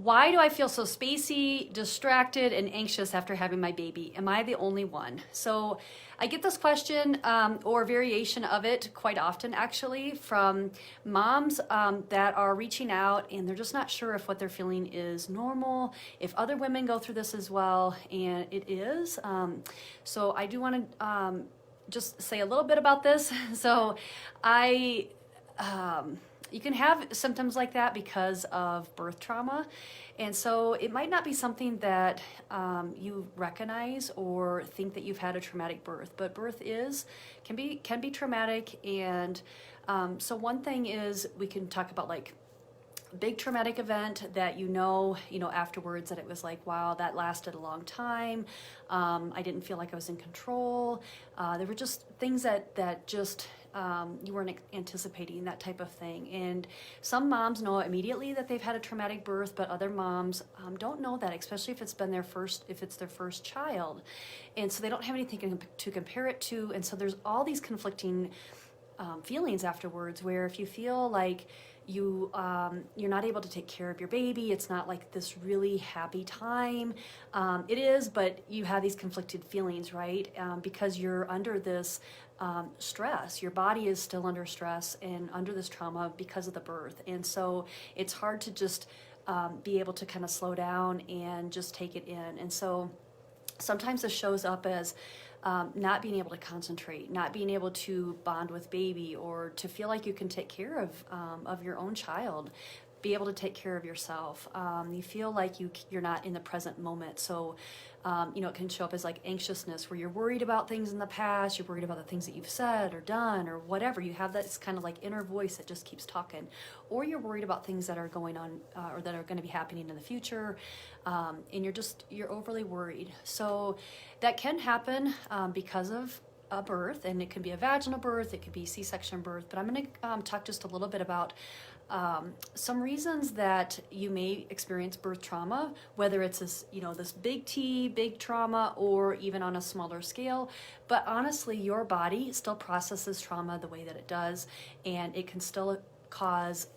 Why do I feel so spacey, distracted, and anxious after having my baby? Am I the only one? So I get this question or variation of it quite often, actually, from moms that are reaching out and they're just not sure if what they're feeling is normal, if other women go through this as well, and it is. So I do want to just say a little bit about this. So I. You can have symptoms like that because of birth trauma. And so it might not be something that you recognize or think that you've had a traumatic birth, but birth can be traumatic. And so one thing is we can talk about like big traumatic event that afterwards that it was like, wow, that lasted a long time. I didn't feel like I was in control. There were just things that just you weren't anticipating, that type of thing. And some moms know immediately that they've had a traumatic birth, but other moms don't know that, especially if it's their first child. And so they don't have anything to compare it to. And so there's all these conflicting feelings afterwards, where if you feel like you're not able to take care of your baby, it's not like this really happy time. It is, but you have these conflicted feelings, right? Because you're under this stress. Your body is still under stress and under this trauma because of the birth. And so it's hard to just be able to kind of slow down and just take it in. And so sometimes this shows up as not being able to concentrate, not being able to bond with baby, or to feel like you can take care of your own child, be able to take care of yourself. You feel like you're not in the present moment. So, it can show up as like anxiousness, where you're worried about things in the past, you're worried about the things that you've said or done or whatever. You have this kind of like inner voice that just keeps talking, or you're worried about things that are going on or that are going to be happening in the future. And you're overly worried. So that can happen because of a birth, and it can be a vaginal birth, it could be C-section birth, but I'm going to talk just a little bit about some reasons that you may experience birth trauma, whether it's this big trauma, or even on a smaller scale. But honestly, your body still processes trauma the way that it does, and it can still cause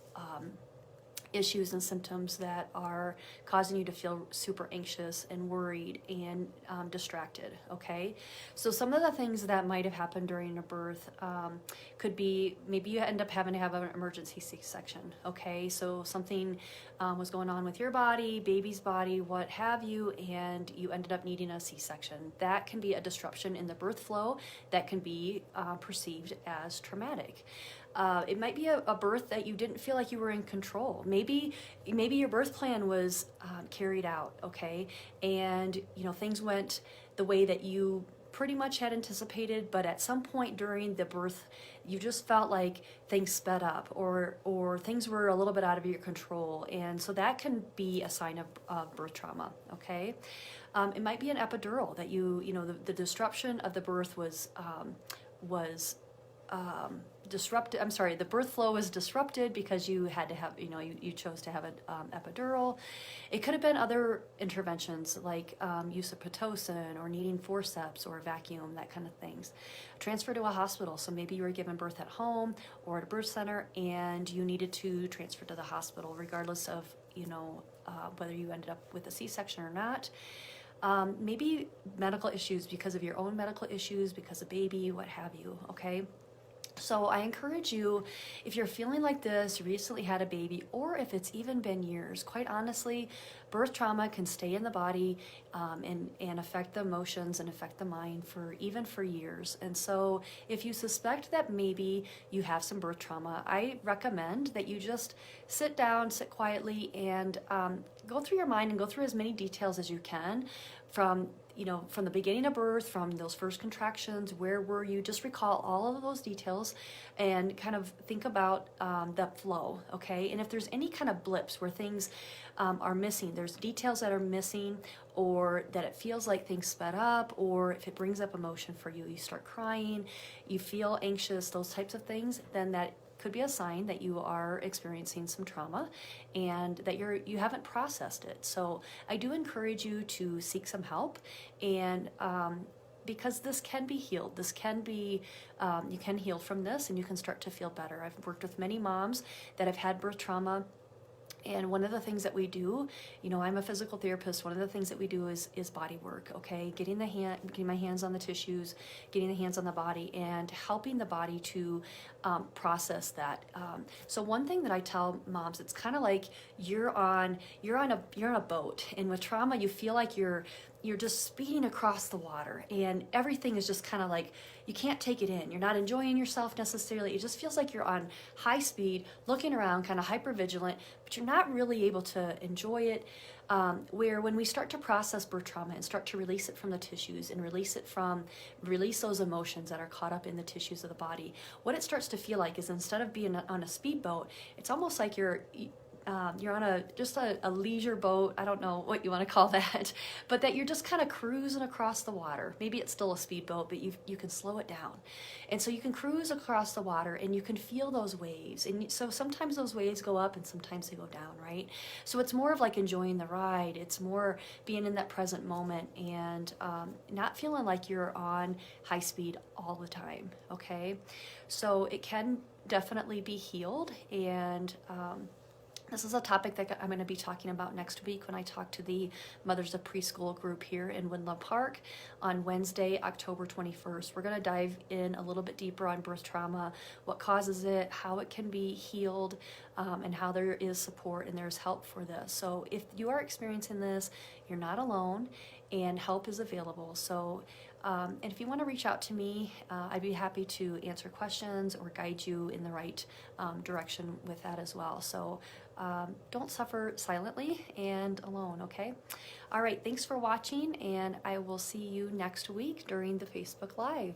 issues and symptoms that are causing you to feel super anxious and worried and distracted, okay? So some of the things that might have happened during a birth could be, maybe you end up having to have an emergency C-section, okay? So something was going on with your body, baby's body, what have you, and you ended up needing a C-section. That can be a disruption in the birth flow that can be perceived as traumatic. It might be a birth that you didn't feel like you were in control. Maybe your birth plan was carried out, okay, and things went the way that you pretty much had anticipated, but at some point during the birth, you just felt like things sped up, or things were a little bit out of your control, and so that can be a sign of birth trauma, okay. It might be an epidural that the disruption of the birth was disrupted. I'm sorry, the birth flow was disrupted because you had to have, you chose to have an epidural. It could have been other interventions like use of Pitocin, or needing forceps or vacuum, that kind of things. Transfer to a hospital. So maybe you were given birth at home or at a birth center, and you needed to transfer to the hospital, regardless of whether you ended up with a C-section or not. Maybe medical issues because of your own medical issues, because of baby, what have you, okay? So I encourage you, if you're feeling like this, recently had a baby, or if it's even been years, quite honestly, birth trauma can stay in the body and affect the emotions and affect the mind even for years. And so if you suspect that maybe you have some birth trauma, I recommend that you just sit down, sit quietly, and go through your mind and go through as many details as you can from the beginning of birth, from those first contractions, where were you? Just recall all of those details and kind of think about that flow, okay? And if there's any kind of blips where things are missing, there's details that are missing, or that it feels like things sped up, or if it brings up emotion for you, you start crying, you feel anxious, those types of things, then that could be a sign that you are experiencing some trauma and that you haven't processed it. So I do encourage you to seek some help, and because this can be healed. This can be, you can heal from this, and you can start to feel better. I've worked with many moms that have had birth trauma, And one of the things that we do, you know, I'm a physical therapist. One of the things that we do is body work, okay? Getting my hands on the tissues, getting the hands on the body, and helping the body to process that. So one thing that I tell moms, it's kind of like you're on a boat, and with trauma, you feel like you're just speeding across the water, and everything is just kind of like, you can't take it in. You're not enjoying yourself necessarily. It just feels like you're on high speed, looking around, kind of hyper vigilant, but you're not really able to enjoy it. Where when we start to process birth trauma and start to release it from the tissues and release those emotions that are caught up in the tissues of the body, what it starts to feel like is, instead of being on a speedboat, it's almost like you're on a leisure boat. I don't know what you want to call that, but that you're just kind of cruising across the water. Maybe it's still a speedboat, but you can slow it down. And so you can cruise across the water and you can feel those waves. And so sometimes those waves go up and sometimes they go down, right? So it's more of like enjoying the ride. It's more being in that present moment and not feeling like you're on high speed all the time, okay? So it can definitely be healed, and this is a topic that I'm going to be talking about next week when I talk to the Mothers of Preschool group here in Woodland Park on Wednesday, October 21st. We're going to dive in a little bit deeper on birth trauma, what causes it, how it can be healed, and how there is support and there's help for this. So if you are experiencing this, you're not alone, and help is available. So and if you want to reach out to me, I'd be happy to answer questions or guide you in the right direction with that as well. So don't suffer silently and alone, okay? All right, thanks for watching, and I will see you next week during the Facebook Live.